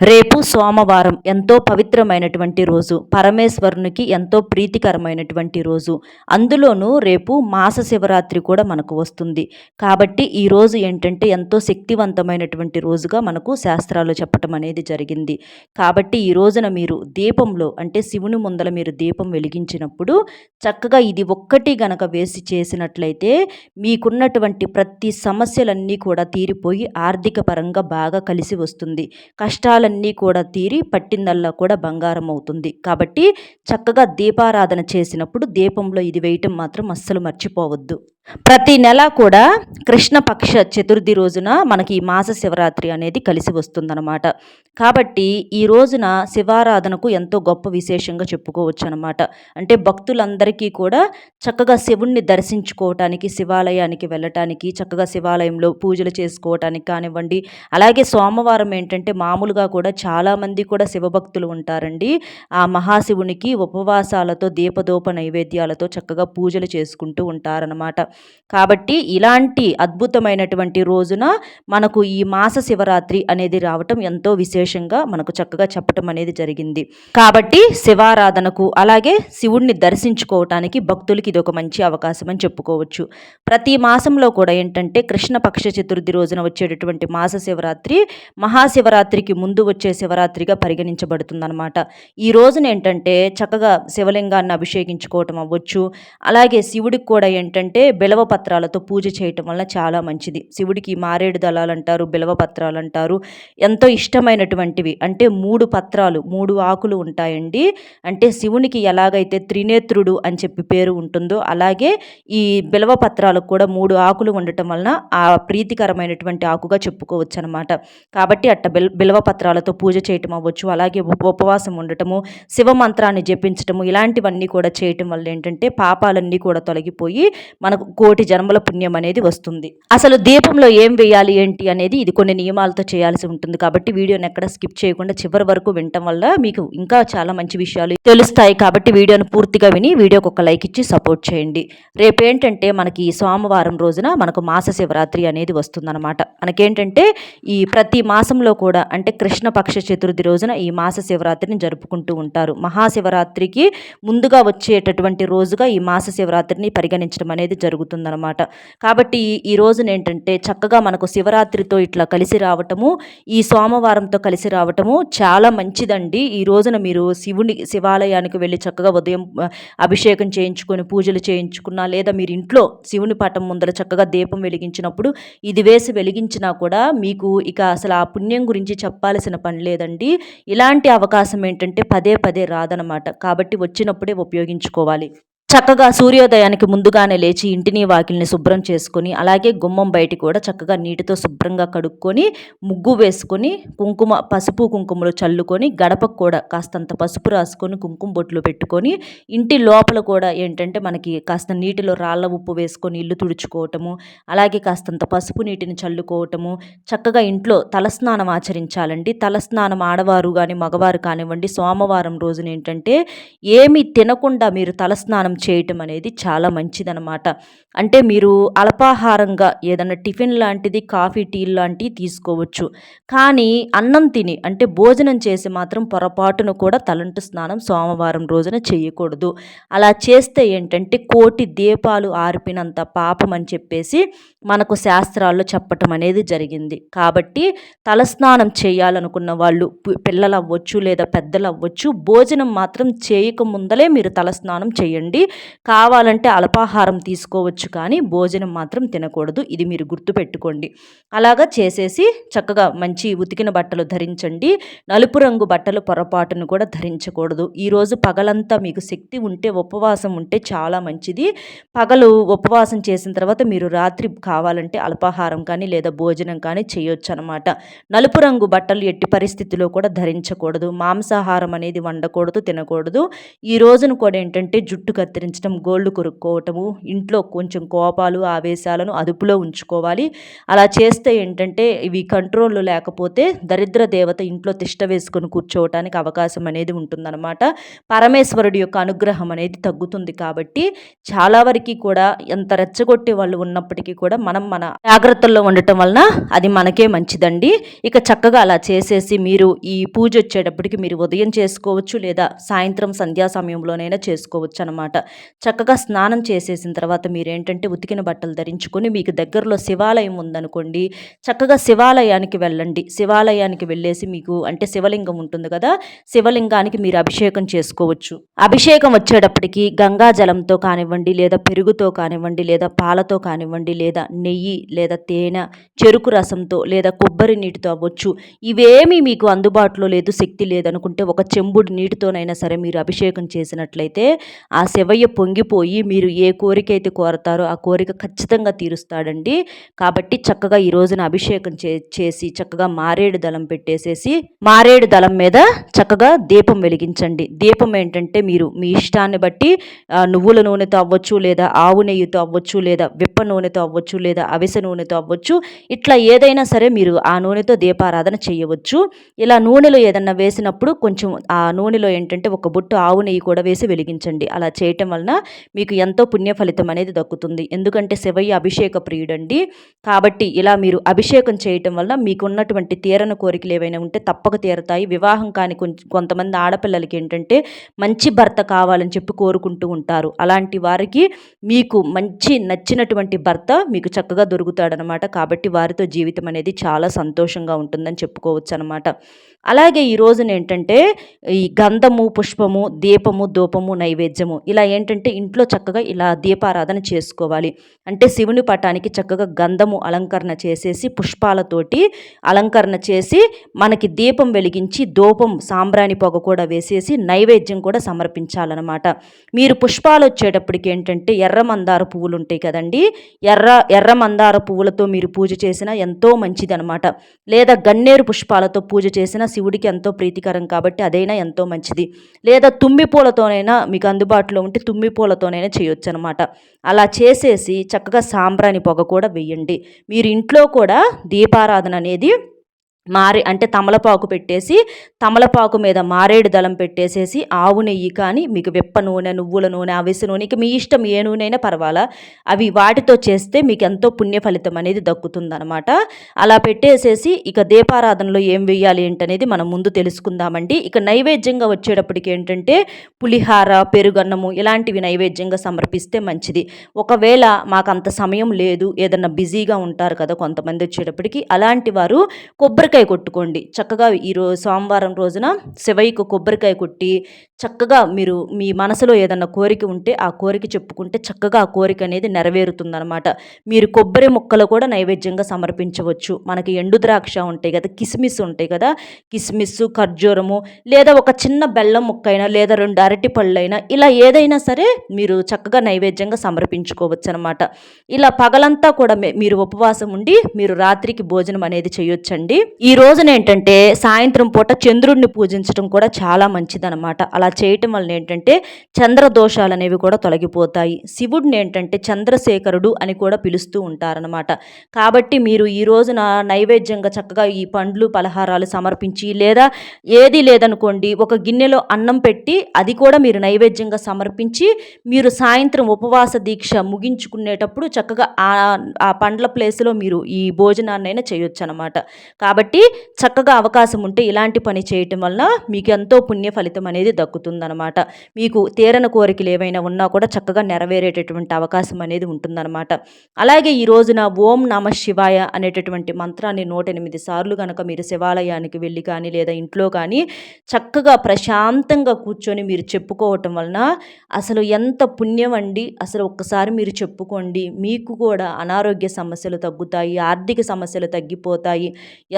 రేపు సోమవారం ఎంతో పవిత్రమైనటువంటి రోజు. పరమేశ్వరునికి ఎంతో ప్రీతికరమైనటువంటి రోజు. అందులోనూ రేపు మాస శివరాత్రి కూడా మనకు వస్తుంది. కాబట్టి ఈ రోజు ఏంటంటే ఎంతో శక్తివంతమైనటువంటి రోజుగా మనకు శాస్త్రాలు చెప్పటం అనేది జరిగింది. కాబట్టి ఈ రోజున మీరు దీపంలో అంటే శివుని ముందల మీరు దీపం వెలిగించినప్పుడు చక్కగా ఇది ఒక్కటి గనక వేసి చేసినట్లయితే మీకున్నటువంటి ప్రతి సమస్యలన్నీ కూడా తీరిపోయి ఆర్థిక పరంగా బాగా కలిసి వస్తుంది. కష్టాలన్నీ కూడా తీరి పట్టిందల్లా కూడా బంగారం అవుతుంది. కాబట్టి చక్కగా దీపారాధన చేసినప్పుడు దీపంలో ఇది వేయటం మాత్రం అస్సలు మర్చిపోవద్దు. ప్రతి నెల కూడా కృష్ణపక్ష చతుర్థి రోజున మనకి ఈ మాస శివరాత్రి అనేది కలిసి వస్తుందన్నమాట. కాబట్టి ఈ రోజున శివారాధనకు ఎంతో గొప్ప విశేషంగా చెప్పుకోవచ్చు అనమాట. అంటే భక్తులందరికీ కూడా చక్కగా శివుణ్ణి దర్శించుకోవటానికి, శివాలయానికి వెళ్ళటానికి, చక్కగా శివాలయంలో పూజలు చేసుకోవటానికి కానివ్వండి. అలాగే సోమవారం ఏంటంటే మామూలుగా కూడా చాలామంది కూడా శివభక్తులు ఉంటారండి. ఆ మహాశివునికి ఉపవాసాలతో దీపదోప నైవేద్యాలతో చక్కగా పూజలు చేసుకుంటూ ఉంటారనమాట. కాబట్టి ఇలాంటి అద్భుతమైనటువంటి రోజున మనకు ఈ మాస శివరాత్రి అనేది రావటం ఎంతో విశేషంగా మనకు చక్కగా చెప్పటం అనేది జరిగింది. కాబట్టి శివారాధనకు అలాగే శివుణ్ణి దర్శించుకోవటానికి భక్తులకి ఇది ఒక మంచి అవకాశం అని చెప్పుకోవచ్చు. ప్రతి మాసంలో కూడా ఏంటంటే కృష్ణపక్ష చతుర్థి రోజున వచ్చేటటువంటి మాస శివరాత్రి మహాశివరాత్రికి ముందు వచ్చే శివరాత్రిగా పరిగణించబడుతుందన్నమాట. ఈ రోజున ఏంటంటే చక్కగా శివలింగాన్ని అభిషేకించుకోవటం అవ్వచ్చు. అలాగే శివుడికి కూడా ఏంటంటే బిలవ పత్రాలతో పూజ చేయటం వల్ల చాలా మంచిది. శివుడికి మారేడు దళాలు అంటారు, బిలవ పత్రాలు అంటారు. ఎంతో ఇష్టమైనటువంటివి. అంటే 3 పత్రాలు 3 ఆకులు ఉంటాయండి. అంటే శివునికి ఎలాగైతే త్రినేత్రుడు అని చెప్పి పేరు ఉంటుందో అలాగే ఈ బిలవ పత్రాలకు కూడా 3 ఆకులు ఉండటం వలన ఆ ప్రీతికరమైనటువంటి ఆకుగా చెప్పుకోవచ్చు అనమాట. కాబట్టి అట్ట బిలవ పత్రాలతో పూజ చేయటం అవ్వచ్చు. అలాగే ఉపవాసం ఉండటము, శివ మంత్రాన్ని జపించటము ఇలాంటివన్నీ కూడా చేయటం వల్ల ఏంటంటే పాపాలన్నీ కూడా తొలగిపోయి మనకు కోటి జన్మల పుణ్యం అనేది వస్తుంది. అసలు దీపంలో ఏం వేయాలి ఏంటి అనేది ఇది కొన్ని నియమాలతో చేయాల్సి ఉంటుంది. కాబట్టి వీడియోని ఎక్కడ స్కిప్ చేయకుండా చివరి వరకు వినటం వల్ల మీకు ఇంకా చాలా మంచి విషయాలు తెలుస్తాయి. కాబట్టి వీడియోను పూర్తిగా విని వీడియోకి ఒక లైక్ ఇచ్చి సపోర్ట్ చేయండి. రేపేంటంటే మనకి సోమవారం రోజున మనకు మాస శివరాత్రి అనేది వస్తుందన్నమాట. మనకేంటంటే ఈ ప్రతి మాసంలో కూడా అంటే కృష్ణపక్ష చతుర్థి రోజున ఈ మాస శివరాత్రిని జరుపుకుంటూ ఉంటారు. మహాశివరాత్రికి ముందుగా వచ్చేటటువంటి రోజుగా ఈ మాస శివరాత్రిని పరిగణించడం అనేది జరుగుతుందన్నమాట. కాబట్టి ఈ రోజున ఏంటంటే చక్కగా మనకు శివరాత్రితో ఇట్లా కలిసి రావటము, ఈ సోమవారంతో కలిసి రావటము చాలా మంచిదండి. ఈ రోజున మీరు శివాలయానికి వెళ్ళి చక్కగా ఉదయం అభిషేకం చేయించుకొని పూజలు చేయించుకున్నా లేదా మీరు ఇంట్లో శివుని పటం ముందర చక్కగా దీపం వెలిగించినప్పుడు ఇది వేసి వెలిగించినా కూడా మీకు ఇక అసలు ఆ పుణ్యం గురించి చెప్పాల్సిన పని లేదండి. ఇలాంటి అవకాశం ఏంటంటే పదే పదే రాదనమాట. కాబట్టి వచ్చినప్పుడే ఉపయోగించుకోవాలి. చక్కగా సూర్యోదయానికి ముందుగానే లేచి ఇంటిని వాకిల్ని శుభ్రం చేసుకొని అలాగే గుమ్మం బయట కూడా చక్కగా నీటితో శుభ్రంగా కడుక్కొని ముగ్గు వేసుకొని పసుపు కుంకుమలు చల్లుకొని గడపకు కూడా కాస్తంత పసుపు రాసుకొని కుంకుమ బొట్లు పెట్టుకొని ఇంటి లోపల కూడా ఏంటంటే మనకి కాస్త నీటిలో రాళ్ళ ఉప్పు వేసుకొని ఇల్లు తుడుచుకోవటము అలాగే కాస్తంత పసుపు నీటిని చల్లుకోవటము చక్కగా ఇంట్లో తలస్నానం ఆచరించాలండి. తలస్నానం ఆడవారు కానీ మగవారు కానివ్వండి సోమవారం రోజున ఏంటంటే ఏమీ తినకుండా మీరు తలస్నానం చేయటం అనేది చాలా మంచిదనమాట. అంటే మీరు అల్పాహారంగా ఏదైనా టిఫిన్ లాంటిది కాఫీ టీ లాంటివి తీసుకోవచ్చు. కానీ అన్నం తిని అంటే భోజనం చేసి మాత్రం పొరపాటును కూడా తలంటు స్నానం సోమవారం రోజున చేయకూడదు. అలా చేస్తే ఏంటంటే కోటి దీపాలు ఆర్పినంత పాపం అని చెప్పేసి మనకు శాస్త్రాల్లో చెప్పటం అనేది జరిగింది. కాబట్టి తలస్నానం చేయాలనుకున్న వాళ్ళు పిల్లలు అవ్వచ్చు లేదా పెద్దలు అవ్వచ్చు భోజనం మాత్రం చేయక ముందలే మీరు తలస్నానం చేయండి. కావాలంటే అల్పాహారం తీసుకోవచ్చు కానీ భోజనం మాత్రం తినకూడదు. ఇది మీరు గుర్తుపెట్టుకోండి. అలాగా చేసేసి చక్కగా మంచి ఉతికిన బట్టలు ధరించండి. నలుపు రంగు బట్టలు పొరపాటును కూడా ధరించకూడదు. ఈరోజు పగలంతా మీకు శక్తి ఉంటే ఉపవాసం ఉంటే చాలా మంచిది. పగలు ఉపవాసం చేసిన తర్వాత మీరు రాత్రి కావాలంటే అల్పాహారం కానీ లేదా భోజనం కానీ చేయొచ్చు అనమాట. నలుపు రంగు బట్టలు ఎట్టి పరిస్థితిలో కూడా ధరించకూడదు. మాంసాహారం అనేది వండకూడదు, తినకూడదు. ఈ రోజున కూడా ఏంటంటే జుట్టు కత్తిరించడం, గోళ్ళు కొరుక్కోవటము, ఇంట్లో కొంచెం కోపాలు, ఆవేశాలను అదుపులో ఉంచుకోవాలి. అలా చేస్తే ఏంటంటే ఇవి కంట్రోల్‌లో లేకపోతే దరిద్ర దేవత ఇంట్లో తిష్ట వేసుకొని కూర్చోవటానికి అవకాశం అనేది ఉంటుందన్నమాట. పరమేశ్వరుడి యొక్క అనుగ్రహం అనేది తగ్గుతుంది కాబట్టి చాలా వరకి కూడా ఎంత రెచ్చగొట్టే వాళ్ళు ఉన్నప్పటికీ కూడా మనం మన జాగ్రత్తల్లో ఉండటం వలన అది మనకే మంచిదండి. ఇక చక్కగా అలా చేసేసి మీరు ఈ పూజ వచ్చేటప్పటికి మీరు ఉదయం చేసుకోవచ్చు లేదా సాయంత్రం సంధ్యా సమయంలోనైనా చేసుకోవచ్చు అనమాట. చక్కగా స్నానం చేసేసిన తర్వాత మీరేంటంటే ఉతికిన బట్టలు ధరించుకొని మీకు దగ్గరలో శివాలయం ఉందనుకోండి, చక్కగా శివాలయానికి వెళ్ళండి. శివాలయానికి వెళ్ళేసి మీకు అంటే శివలింగం ఉంటుంది కదా, శివలింగానికి మీరు అభిషేకం చేసుకోవచ్చు. అభిషేకం వచ్చేటప్పటికి గంగా జలంతో కానివ్వండి లేదా పెరుగుతో కానివ్వండి లేదా పాలతో కానివ్వండి లేదా నెయ్యి లేదా తేనె, చెరుకు రసంతో లేదా కొబ్బరి నీటితో అవ్వచ్చు. ఇవేమీ మీకు అందుబాటులో లేదు, శక్తి లేదనుకుంటే ఒక చెంబుడు నీటితోనైనా సరే మీరు అభిషేకం చేసినట్లయితే ఆ శివయ్య పొంగిపోయి మీరు ఏ కోరిక అయితే కోరతారో ఆ కోరిక ఖచ్చితంగా తీరుస్తాడండి. కాబట్టి చక్కగా ఈ రోజున అభిషేకం చేసి చక్కగా మారేడు దళం పెట్టేసేసి మారేడు దళం మీద చక్కగా దీపం వెలిగించండి. దీపం ఏంటంటే మీరు మీ ఇష్టాన్ని బట్టి నువ్వుల నూనెతో అవ్వచ్చు లేదా ఆవు నెయ్యితో అవ్వచ్చు లేదా విప్ప నూనెతో అవ్వచ్చు లేదా అవిసె నూనెతో అవ్వచ్చు. ఇట్లా ఏదైనా సరే మీరు ఆ నూనెతో దీపారాధన చేయవచ్చు. ఇలా నూనెలో ఏదన్నా వేసినప్పుడు కొంచెం ఆ నూనెలో ఏంటంటే ఒక బొట్టు ఆవు నెయ్యి కూడా వేసి వెలిగించండి. అలా చేయటం వలన మీకు ఎంతో పుణ్య ఫలితం అనేది దక్కుతుంది. ఎందుకంటే శివయ్య అభిషేక ప్రియుడండి. కాబట్టి ఇలా మీరు అభిషేకం చేయటం వల్ల మీకున్నటువంటి తీరని కోరికలు ఏవైనా ఉంటే తప్పక తీరతాయి. వివాహం కాని కొంతమంది ఆడపిల్లలకి ఏంటంటే మంచి భర్త కావాలని చెప్పి కోరుకుంటూ ఉంటారు. అలాంటి వారికి మీకు మంచి నచ్చినటువంటి భర్త మీకు చక్కగా దొరుకుతాడనమాట. కాబట్టి వారితో జీవితం అనేది చాలా సంతోషంగా ఉంటుందని చెప్పుకోవచ్చు అనమాట. అలాగే ఈ రోజున ఏంటంటే ఈ గంధము, పుష్పము, దీపము, ధూపము, నైవేద్యము ఇలా ఏంటంటే ఇంట్లో చక్కగా ఇలా దీపారాధన చేసుకోవాలి. అంటే శివుని పటానికి చక్కగా గంధము అలంకరణ చేసేసి పుష్పాలతోటి అలంకరణ చేసి మనకి దీపం వెలిగించి ధూపం సాంబ్రాణి పొగ కూడా వేసేసి నైవేద్యం కూడా సమర్పించాలన్నమాట. మీరు పుష్పాలు వచ్చేటప్పటికి ఏంటంటే ఎర్ర మందార పువ్వులు ఉంటాయి కదండి, ఎర్ర మందార పువ్వులతో మీరు పూజ చేసినా ఎంతో మంచిదనమాట. లేదా గన్నేరు పుష్పాలతో పూజ చేసినా శివుడికి ఎంతో ప్రీతికరం కాబట్టి అదైనా ఎంతో మంచిది. లేదా తుమ్మి పూలతోనైనా మీకు అందుబాటులో ఉంటే తుమ్మి పూలతోనైనా చేయొచ్చు అనమాట. అలా చేసేసి చక్కగా సాంబ్రాణి పొగ కూడా వేయండి. మీరు ఇంట్లో కూడా దీపారాధన అనేది అంటే తమలపాకు పెట్టేసి తమలపాకు మీద మారేడు దళం పెట్టేసేసి ఆవు నెయ్యి కానీ మీకు విప్ప నూనె, నువ్వుల నూనె, అవిసె నూనె ఇక మీ ఇష్టం ఏ నూనె అయినా పర్వాలా, అవి వాటితో చేస్తే మీకు ఎంతో పుణ్య ఫలితం అనేది దక్కుతుందనమాట. అలా పెట్టేసేసి ఇక దీపారాధనలో ఏం వేయాలి ఏంటనేది మనం ముందు తెలుసుకుందామండి. ఇక నైవేద్యంగా వచ్చేటప్పటికి ఏంటంటే పులిహార, పెరుగన్నము ఇలాంటివి నైవేద్యంగా సమర్పిస్తే మంచిది. ఒకవేళ మాకు అంత సమయం లేదు, ఏదన్నా బిజీగా ఉంటారు కదా కొంతమంది వచ్చేటప్పటికి, అలాంటి వారు కొబ్బరికాయ కొట్టుకోండి. చక్కగా సోమవారం రోజున శివయ్యకు కొబ్బరికాయ కొట్టి చక్కగా మీరు మీ మనసులో ఏదన్నా కోరిక ఉంటే ఆ కోరిక చెప్పుకుంటే చక్కగా ఆ కోరిక అనేది నెరవేరుతుందనమాట. మీరు కొబ్బరి ముక్కలు కూడా నైవేద్యంగా సమర్పించవచ్చు. మనకి ఎండు ద్రాక్ష ఉంటాయి కదా, కిస్మిస్ ఉంటాయి కదా, కిస్మిస్, ఖర్జూరము లేదా ఒక చిన్న బెల్లం ముక్కైనా లేదా 2 అరటి పళ్ళైనా ఇలా ఏదైనా సరే మీరు చక్కగా నైవేద్యంగా సమర్పించుకోవచ్చు అనమాట. ఇలా పగలంతా కూడా మీరు ఉపవాసం ఉండి మీరు రాత్రికి భోజనం అనేది చేయొచ్చండి. ఈ రోజున ఏంటంటే సాయంత్రం పూట చంద్రుడిని పూజించడం కూడా చాలా మంచిదనమాట. అలా చేయటం వల్ల ఏంటంటే చంద్ర దోషాలు అనేవి కూడా తొలగిపోతాయి. శివుడిని ఏంటంటే చంద్రశేఖరుడు అని కూడా పిలుస్తూ ఉంటారనమాట. కాబట్టి మీరు ఈ రోజున నైవేద్యంగా చక్కగా ఈ పండ్లు, పలహారాలు సమర్పించి లేదా ఏది లేదనుకోండి ఒక గిన్నెలో అన్నం పెట్టి అది కూడా మీరు నైవేద్యంగా సమర్పించి మీరు సాయంత్రం ఉపవాస దీక్ష ముగించుకునేటప్పుడు చక్కగా ఆ పండ్ల ప్లేస్లో మీరు ఈ భోజనాన్నైనా చేయొచ్చు అనమాట. కాబట్టి చక్కగా అవకాశం ఉంటే ఇలాంటి పని చేయటం వలన మీకు ఎంతో పుణ్య ఫలితం అనేది దక్కుతుందనమాట. మీకు తీరని కోరికలు ఏవైనా ఉన్నా కూడా చక్కగా నెరవేరేటటువంటి అవకాశం అనేది ఉంటుందన్నమాట. అలాగే ఈ రోజున ఓం నమ శివాయ అనేటటువంటి మంత్రాన్ని 108 సార్లు కనుక మీరు శివాలయానికి వెళ్ళి కానీ లేదా ఇంట్లో కానీ చక్కగా ప్రశాంతంగా కూర్చొని మీరు చెప్పుకోవటం వలన అసలు ఎంత పుణ్యం అండి. అసలు ఒక్కసారి మీరు చెప్పుకోండి, మీకు కూడా అనారోగ్య సమస్యలు తగ్గుతాయి, ఆర్థిక సమస్యలు తగ్గిపోతాయి,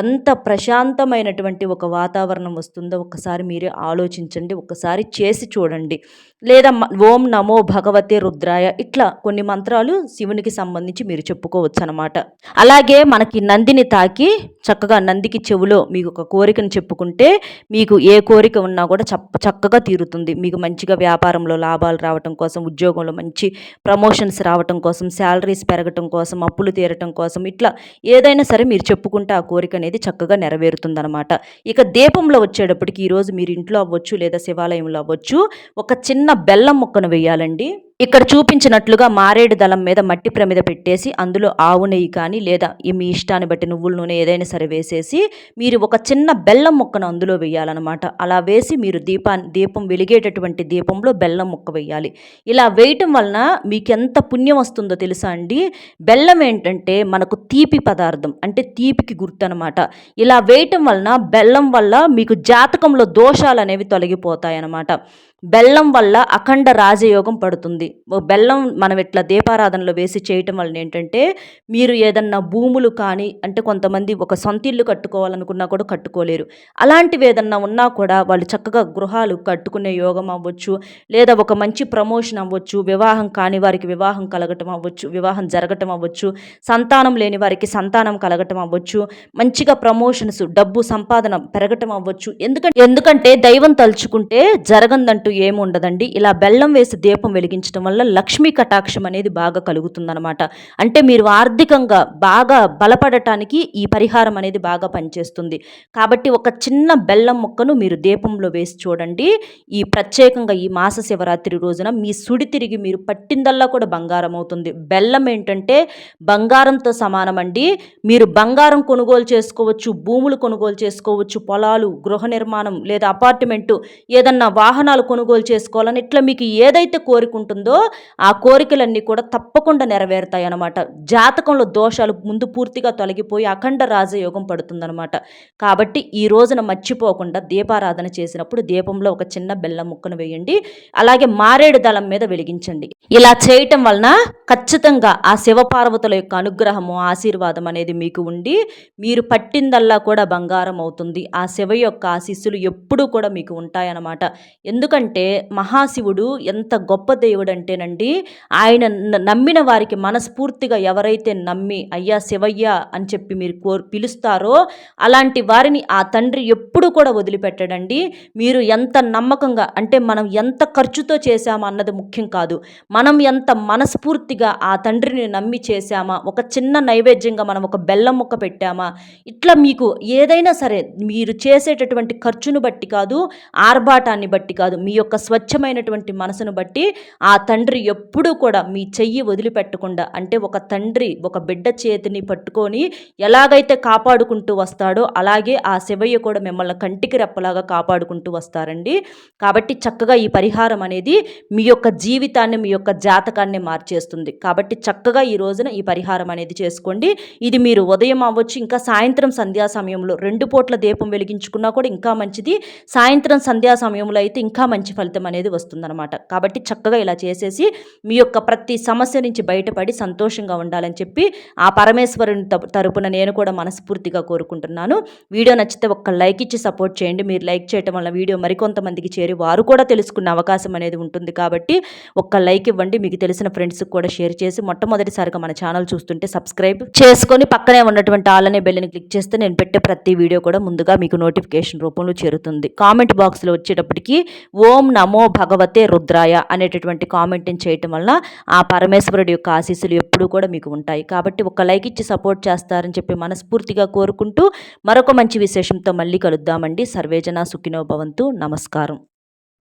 ఎంత ఎంత ప్రశాంతమైనటువంటి ఒక వాతావరణం వస్తుందో ఒక్కసారి మీరే ఆలోచించండి. ఒక్కసారి చేసి చూడండి. లేదా ఓం నమో భగవతే రుద్రాయ ఇట్లా కొన్ని మంత్రాలు శివునికి సంబంధించి మీరు చెప్పుకోవచ్చనమాట. అలాగే మనకి నందిని తాకి చక్కగా నందికి చెవులో మీకు ఒక కోరికను చెప్పుకుంటే మీకు ఏ కోరిక ఉన్నా కూడా చక్కగా తీరుతుంది. మీకు మంచిగా వ్యాపారంలో లాభాలు రావటం కోసం, ఉద్యోగంలో మంచి ప్రమోషన్స్ రావటం కోసం, శాలరీస్ పెరగటం కోసం, అప్పులు తీరటం కోసం ఇట్లా ఏదైనా సరే మీరు చెప్పుకుంటే ఆ కోరిక అనేది చక్కగా నెరవేరుతుందనమాట. ఇక దీపంలో వచ్చేటప్పటికి ఈరోజు మీరు ఇంట్లో అవ్వచ్చు లేదా శివాలయంలో అవ్వచ్చు, ఒక చిన్న బెల్లం ముక్కను వేయాలండి. ఇక్కడ చూపించినట్లుగా మారేడు దళం మీద మట్టి ప్రమిద పెట్టేసి అందులో ఆవు నెయ్యి కానీ లేదా మీ ఇష్టాన్ని బట్టి నువ్వుల నూనె ఏదైనా సరే వేసేసి మీరు ఒక చిన్న బెల్లం ముక్కను అందులో వేయాలన్నమాట. అలా వేసి మీరు దీపం వెలిగేటటువంటి దీపంలో బెల్లం ముక్క వేయాలి. ఇలా వేయటం వలన మీకు ఎంత పుణ్యం వస్తుందో తెలుసా అండి. బెల్లం ఏంటంటే మనకు తీపి పదార్థం, అంటే తీపికి గుర్తు అనమాట. ఇలా వేయటం వలన బెల్లం వల్ల మీకు జాతకంలో దోషాలు అనేవి తొలగిపోతాయి అన్నమాట. బెల్లం వల్ల అఖండ రాజయోగం పడుతుంది. బెల్లం మనం ఇట్లా దీపారాధనలో వేసి చేయటం వలన ఏంటంటే మీరు ఏదన్నా భూములు కానీ, అంటే కొంతమంది ఒక సొంత ఇల్లు కట్టుకోవాలనుకున్నా కూడా కట్టుకోలేరు. అలాంటివి ఏదన్నా ఉన్నా కూడా వాళ్ళు చక్కగా గృహాలు కట్టుకునే యోగం అవ్వచ్చు, లేదా ఒక మంచి ప్రమోషన్ అవ్వచ్చు, వివాహం కాని వారికి వివాహం కలగటం అవ్వచ్చు, వివాహం జరగటం అవ్వచ్చు, సంతానం లేని వారికి సంతానం కలగటం అవ్వచ్చు, మంచిగా ప్రమోషన్స్ డబ్బు సంపాదన పెరగటం అవ్వచ్చు. ఎందుకంటే దైవం తలుచుకుంటే జరగందంటూ ఏముండదండి. ఇలా బెల్లం వేసి దీపం వెలిగించడం వల్ల లక్ష్మీ కటాక్షం అనేది బాగా కలుగుతుందన్నమాట. అంటే మీరు ఆర్థికంగా బాగా బలపడటానికి ఈ పరిహారం అనేది బాగా పనిచేస్తుంది. కాబట్టి ఒక చిన్న బెల్లం ముక్కను మీరు దీపంలో వేసి చూడండి. ఈ ప్రత్యేకంగా ఈ మాస శివరాత్రి రోజున మీ సుడి తిరిగి మీరు పట్టిందల్లా కూడా బంగారం అవుతుంది. బెల్లం ఏంటంటే బంగారంతో సమానం అండి. మీరు బంగారం కొనుగోలు చేసుకోవచ్చు, భూములు కొనుగోలు చేసుకోవచ్చు, పొలాలు, గృహ నిర్మాణం లేదా అపార్ట్మెంటు, ఏదన్నా వాహనాలు కొనుగోలు చేసుకోవాలని ఇట్లా మీకు ఏదైతే కోరిక ఉంటుందో ఆ కోరికలన్నీ కూడా తప్పకుండా నెరవేరుతాయి అన్నమాట. జాతకంలో దోషాలు ముందు పూర్తిగా తొలగిపోయి అఖండ రాజయోగం పడుతుందన్నమాట. కాబట్టి ఈ రోజున మర్చిపోకుండా దీపారాధన చేసినప్పుడు దీపంలో ఒక చిన్న బెల్లం ముక్కను వేయండి. అలాగే మారేడు దళం మీద వెలిగించండి. ఇలా చేయటం వలన ఖచ్చితంగా ఆ శివపార్వతుల యొక్క అనుగ్రహము, ఆశీర్వాదం అనేది మీకు ఉండి మీరు పట్టిందల్లా కూడా బంగారం అవుతుంది. ఆ శివ యొక్క ఆశీస్సులు ఎప్పుడూ కూడా మీకు ఉంటాయన్నమాట. ఎందుకంటే మహాశివుడు ఎంత గొప్ప దేవుడు అంటేనండి, ఆయన నమ్మిన వారికి మనస్ఫూర్తిగా ఎవరైతే నమ్మి అయ్యా శివయ్య అని చెప్పి మీరు పిలుస్తారో అలాంటి వారిని ఆ తండ్రి ఎప్పుడు కూడా వదిలిపెట్టడండి. మీరు ఎంత నమ్మకంగా, అంటే మనం ఎంత ఖర్చుతో చేశామా అన్నది ముఖ్యం కాదు, మనం ఎంత మనస్ఫూర్తిగా ఆ తండ్రిని నమ్మి చేశామా, ఒక చిన్న నైవేద్యంగా మనం ఒక బెల్లం ముక్క పెట్టామా, ఇట్లా మీకు ఏదైనా సరే మీరు చేసేటటువంటి ఖర్చును బట్టి కాదు, ఆర్భాటాన్ని బట్టి కాదు, మీ యొక్క స్వచ్ఛమైనటువంటి మనసును బట్టి ఆ తండ్రి ఎప్పుడూ కూడా మీ చెయ్యి వదిలిపెట్టకుండా, అంటే ఒక తండ్రి ఒక బిడ్డ చేతిని పట్టుకొని ఎలాగైతే కాపాడుకుంటూ వస్తాడో అలాగే ఆ శివయ్య కూడా మిమ్మల్ని కంటికి రెప్పలాగా కాపాడుకుంటూ వస్తారండి. కాబట్టి చక్కగా ఈ పరిహారం అనేది మీ యొక్క జీవితాన్ని, మీ యొక్క జాతకాన్ని మార్చేస్తుంది. కాబట్టి చక్కగా ఈ రోజున ఈ పరిహారం అనేది చేసుకోండి. ఇది మీరు ఉదయం అవ్వచ్చు, ఇంకా సాయంత్రం సంధ్యా సమయంలో 2 పూట్ల దీపం వెలిగించుకున్నా కూడా ఇంకా మంచిది. సాయంత్రం సంధ్యా సమయంలో అయితే ఇంకా మంచి ఫలితం అనేది వస్తుందన్నమాట. కాబట్టి చక్కగా ఇలా చేసేసి మీ యొక్క ప్రతి సమస్య నుంచి బయటపడి సంతోషంగా ఉండాలని చెప్పి ఆ పరమేశ్వరుని తరపున నేను కూడా మనస్ఫూర్తిగా కోరుకుంటున్నాను. వీడియో నచ్చితే ఒక్క లైక్ ఇచ్చి సపోర్ట్ చేయండి. మీరు లైక్ చేయడం వల్ల వీడియో మరికొంతమందికి చేరి వారు కూడా తెలుసుకునే అవకాశం అనేది ఉంటుంది. కాబట్టి ఒక్క లైక్ ఇవ్వండి. మీకు తెలిసిన ఫ్రెండ్స్కి కూడా షేర్ చేసి మొట్టమొదటిసారిగా మన ఛానల్ చూస్తుంటే సబ్స్క్రైబ్ చేసుకొని పక్కనే ఉన్నటువంటి ఆల్ అనే బెల్ని క్లిక్ చేస్తే నేను పెట్టే ప్రతి వీడియో కూడా ముందుగా మీకు నోటిఫికేషన్ రూపంలో చేరుతుంది. కామెంట్ బాక్స్లో వచ్చేటప్పటికి ఓం నమో భగవతే రుద్రాయ అనేటటువంటి కామెంట్ని చేయటం వలన ఆ పరమేశ్వరుడి యొక్క ఆశీస్సులు ఎప్పుడూ కూడా మీకు ఉంటాయి. కాబట్టి ఒక లైక్ ఇచ్చి సపోర్ట్ చేస్తారని చెప్పి మనస్ఫూర్తిగా కోరుకుంటూ మరొక మంచి విశేషంతో మళ్ళీ కలుద్దామండి. సర్వేజన సుఖినో భవంతు. నమస్కారం.